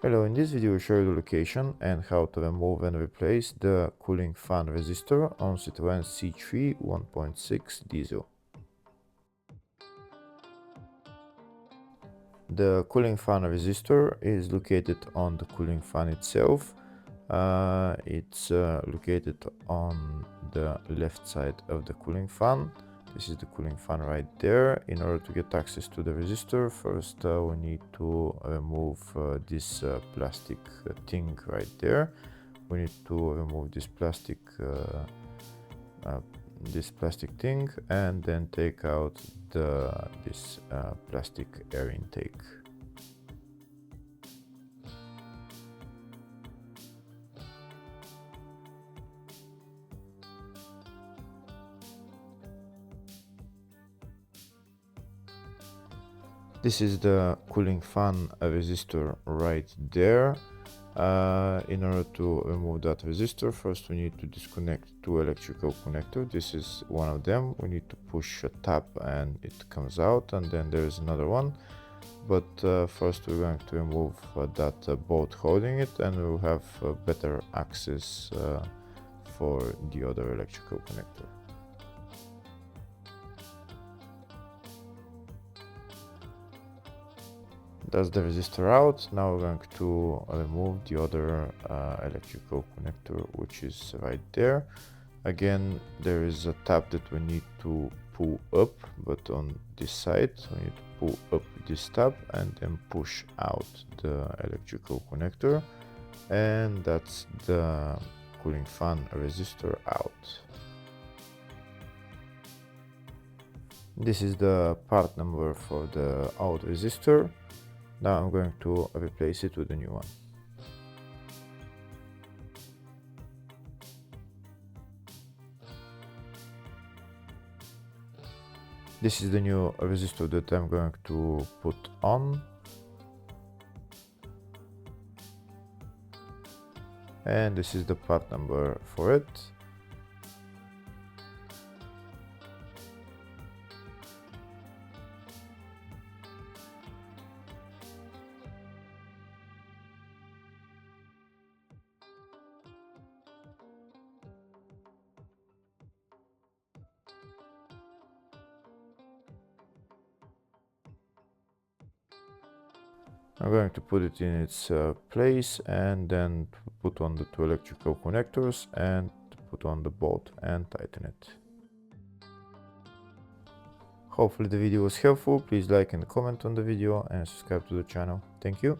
Hello, in this video I show you the location and how to remove and replace the cooling fan resistor on Citroen C3 1.6 diesel. The cooling fan resistor is located on the cooling fan itself. It's located on the left side of the cooling fan. This is the cooling fan right there. In order to get access to the resistor, first we need to remove this plastic thing right there. We need to remove this plastic thing and then take out this plastic air intake. This is the cooling fan resistor right there. In order to remove that resistor, first we need to disconnect two electrical connectors. This is one of them. We need to push a tab and it comes out, and then there is another one. But first we're going to remove that bolt holding it, and we'll have better access for the other electrical connector. That's the resistor out. Now we're going to remove the other electrical connector, which is right there. Again, there is a tab that we need to pull up, but on this side we need to pull up this tab and then push out the electrical connector, and that's the cooling fan resistor out. This is the part number for the out resistor. Now I'm going to replace it with a new one. This is the new resistor that I'm going to put on. And this is the part number for it. I'm going to put it in its place and then put on the two electrical connectors and put on the bolt and tighten it. Hopefully the video was helpful. Please like and comment on the video and subscribe to the channel. Thank you.